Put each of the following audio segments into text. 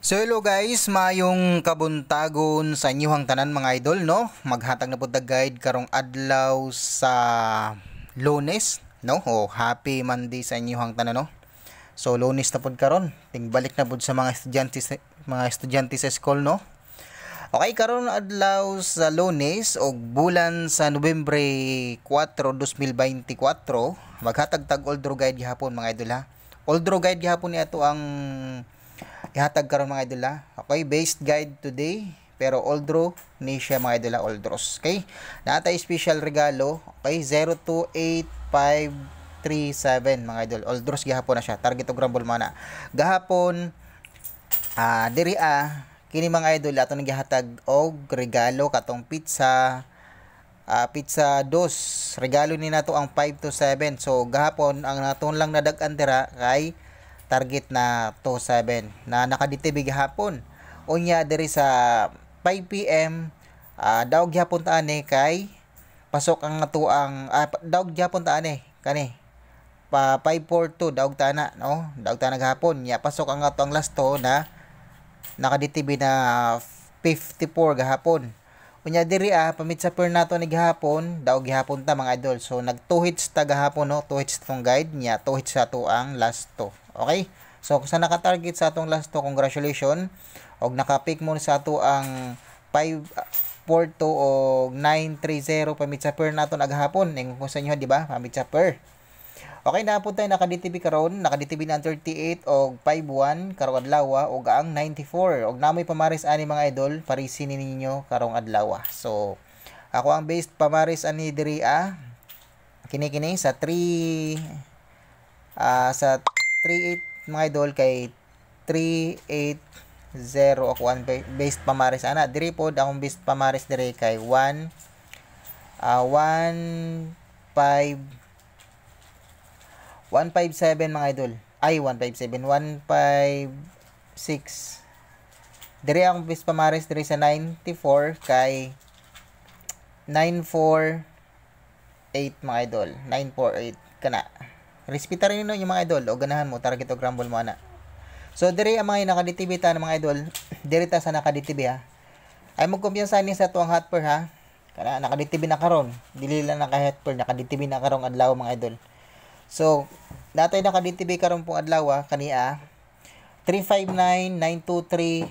So hello guys, mayong kabuntagon sa inyong tanan mga idol no. Maghatag na pud ta guide karong adlaw sa Lunes no. O happy Monday sa inyong tanan no. So Lunes na pud karon, tingbalik na pud sa mga estudyante sa school no. Okay, karon adlaw sa Lunes og bulan sa Nobyembre 4, 2024, maghatag tag old draw guide gihapon mga idol ha. Old draw guide gihapon ni ato ang ihatag karon mga idol ha. Okay, based guide today pero old draw ni siya mga idol ha, old draws. Okay, natay special regalo. Okay, 028537 mga idol, old draws gihapon na siya, target og rumble mana gahapon. Diri kini mga idol ato nagihatag og regalo katong pizza, pizza dos. Regalo ni nato ang 5 to 7. So gahapon ang naton lang nadag-an dira kay target na 27 na nakaditibi gahapon. Unya diri sa 5 PM daog gyapon ta ani kay pasok ang ato ang daog gyapon ta ani kani pa 542 daog ta na no, daog ta gahapon nya pasok ang ato ang last to na nakaditibi na 54 gahapon. Unya diri pamit sa per nato ni gahapon daog gihapon ta mga idol. So nag 2 hits ta gahapon no, 2 hits tong guide nya 2 hits sa to ang last to. Okay? So kung sa naka-target sa atong last to, congratulations. Og naka-pick mo sa ato ang 542 o 930 pamit sa per nato agahapon. Ning kung sa inyo di ba? Pamit sa per. Okay, naapod tayo naka-DTV karon, naka-DTV na 38 og 51 karong adlaw og ang 94. Og namoy pamaris ani mga idol, parisin ninyo karong adlaw. So ako ang based pamaris ani diri kini sa 3 sa 38 mga idol kay 380 ako ang based pamaris ana. Diri pod akong based pamaris diri kay 1 157 mga idol. Ay 157 156. Diri akong based pamaris diri sa 94 kay 948 mga idol. 948 kana. Respeta rin ninyo yung mga idol o ganahan mo target o grumble mo ana. So diri ang mga naka-DTV ta mga idol, diri ta sa naka-DTV ha. Ay mo kumpiyansa ni sa tuang hot per ha. Kana naka-DTV na karon, dili lang naka-hot per, naka-DTV na karong adlaw mga idol. So natay naka-DTV karon pong adlaw kaniya 359 923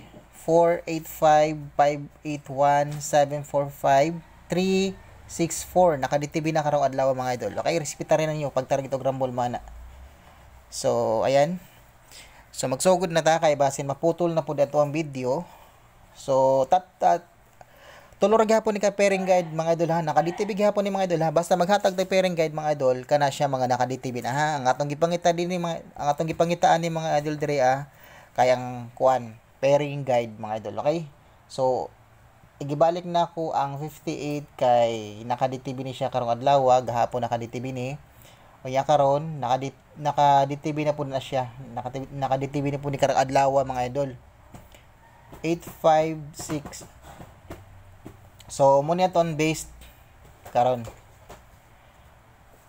485 581 745 364 naka-DTV na karong adlaw mga idol. Okay, respeta rin ninyo pag target og rumble mana. So ayan. So magsugod na ta kay basin maputol na pud ato ang video. So tulo ra gyapon ni ka pairing guide mga idol ha. Naka-DTV gyapon ni mga idol ha. Basta maghatag tay pairing guide mga idol kana siya mga naka-DTV na ha. Ang atong gipangita din ni mga gipangitaan ni mga idol diri kay ang kuan pairing guide mga idol. Okay? So igibalik na ko ang 58 kay naka-DTV ni siya karong adlaw, gahapon naka-DTV ni. Unya karon naka-DTV na pud na siya. Naka-DTV na pud ni karong adlaw mga idol. 856. So mo niya ton based karon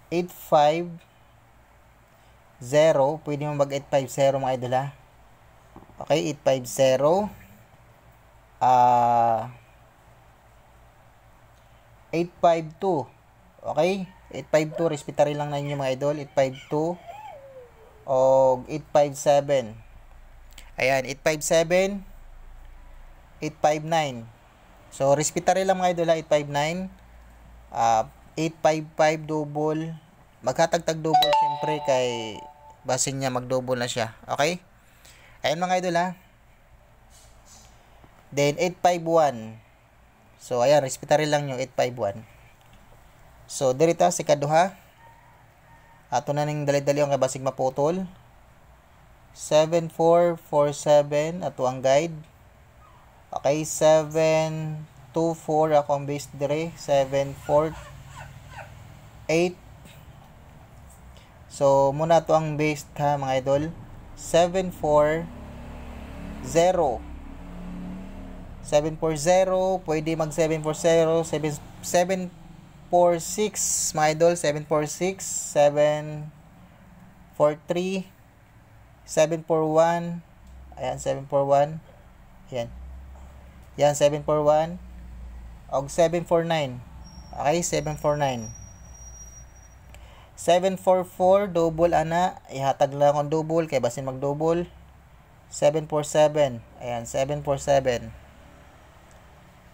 850 pwede mo mag 850 mga idol ha. Okay, 850 852. Okay? 852 respeta rin lang na inyo mga idol. 852 o 857. Ayan, 857 859. So respeta rin lang mga idol 859 855 double. Maghatag-tag double syempre kay basin niya mag-double na siya. Okay? Ayan mga idol ha. Then 851. So ayan, respeta rin lang nyo 851. So dirita si kaduha. Ato na ning dali-dali ang kabasig maputol. 7447 ato ang guide. Okay, 724 ako ang base dire. 748. So muna to ang base ha mga idol. 740 740, pwede mag 740, 746 mga idol, 746, 743, 741, ayan 741, Yan. Yan 741 og 749. Okay, 749. 744 double ana, ihatag lang akong double kay basin mag double. 747. Ayan, 747.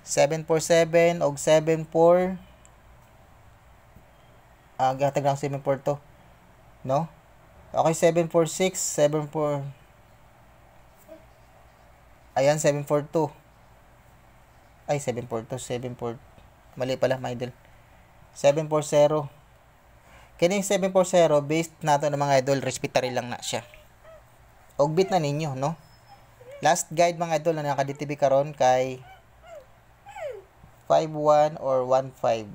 747 og 74. Gihatag lang 742. No? Okay, 746, 74. Ayan, 742. Ay, 742, 74. Mali pala, my idol. 740. Kining 740, based nato ng mga idol, respetary lang na siya. Ogbit na ninyo, no? Last guide mga idol na naka-DTV karon kay 51 or 15.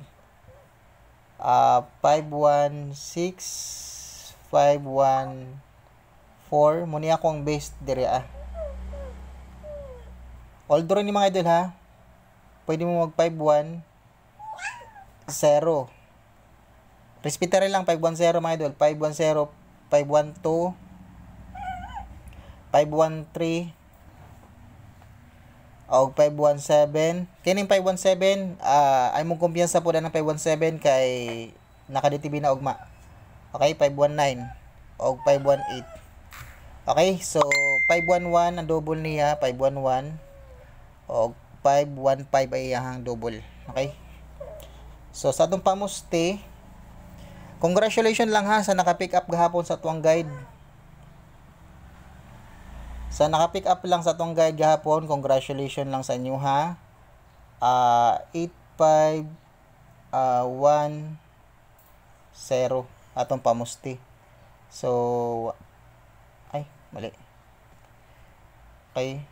516, 514. Muna akong based dire Although ni mga idol ha, pwede mo mag 510. Respetary lang 510 mga idol. 510, 512, 513, o 517. Kining 517, ay mong kumpiyansa po na ng 517 kay naka-DTV na ugma. Okay, 519 o 518. Okay, so 511 ang double niya, 511 o 515 ay iyang double. Okay, so sa atong pamusti, congratulations lang ha sa naka-pick up gahapon sa tuwang guide. Sa naka-pick up lang sa tuwang guide gahapon, congratulations lang sa inyo ha. 8510 atong pamusti. So ay mali. Okay,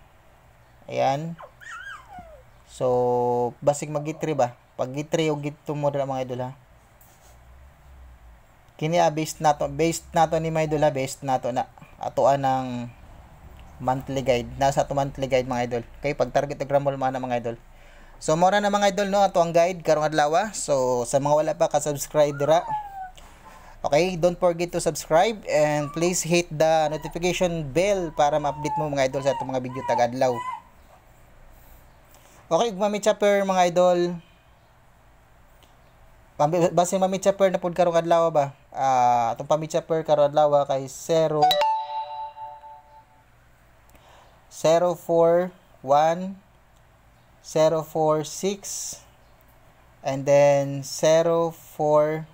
ayan. So basig mag-gitri ba? Pag gitri o gito mo dira mga idol ha. Kini based nato ni mga idol ha, based nato na atoan ng monthly guide. Nasa ato monthly guide mga idol. Okay, pag target og Rumble mana mga idol. So mora na mga idol no ato ang guide karong adlaw. So sa mga wala pa ka-subscribe dira. Okay, don't forget to subscribe and please hit the notification bell para ma-update mo mga idol sa atong mga video tag-adlaw. Okay, Mami Chopper mga idol. Base Mami Chopper na pud karong adlaw ba? Atong Mami Chopper karong adlaw kay 0 041 046 and then 045.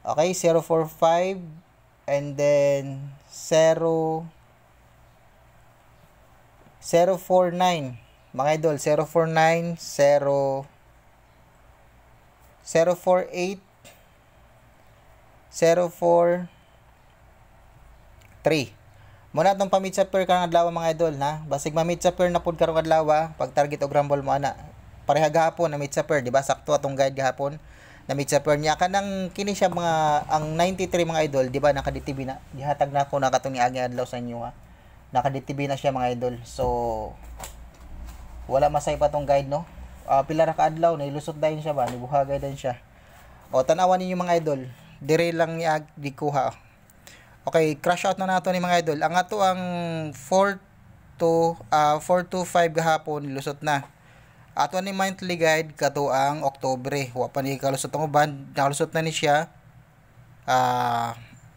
Okay, 045 and then 049 mga idol, 049 048 043. Muna itong pa-meet-chopper karong adlaw mga idol na. Basig ma-meet-chopper na pud karong adlaw pag target og Rumble mo ana. Pareha gahapon na meet-chopper, di ba? Sakto atong guide gahapon na meet-chopper niya kanang kini siya mga ang 93 mga idol, di ba? Naka-DTV na. Gihatag na ako na katong niagi adlaw sa inyo ha. Naka-DTV na siya mga idol. So wala masay pa tong guide no. Pila ra ka adlaw na ilusot dayon siya ba, nibuhagay din siya. O tanawan ninyo mga idol. Dire lang ni di kuha. Okay, crash out na nato ni mga idol. Ang ato ang 425 gahapon nilusot na. Ato ni monthly guide kato ang Oktubre. Wa pa ni kalusot ang uban, nakalusot na ni siya.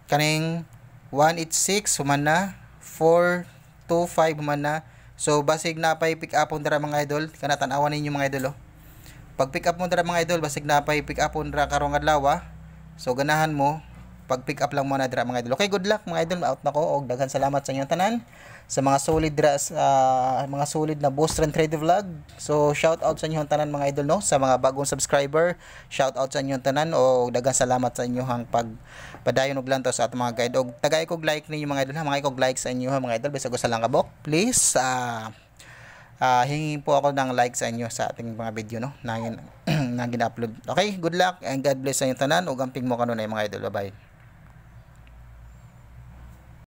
Kaning 186 human na, 425 human na. So basig na pay pick upon dira mga idol, kana tan-awan ninyo mga idol Pag pick up mo dira mga idol, basig na pay pick upon dira karong adlaw. So ganahan mo pag pick up lang mo na dira mga idol. Okay, good luck mga idol. Out na ko og daghan salamat sa inyong tanan sa mga solid dira mga solid na Boss Trend Trade Vlog. So shout out sa inyong tanan mga idol no, sa mga bagong subscriber. Shout out sa inyong tanan og daghan salamat sa inyong pagpadayon og lantaw sa atong mga guide. Og tagay kog like ninyo mga idol ha, mga kog like sa inyo ha mga idol. Bisag usa lang kabok. Please hingi po ako ng like sa inyo sa ating mga video no na gina-upload. Okay, good luck and God bless sa inyong tanan ug amping mo kanunay mga idol. Bye bye.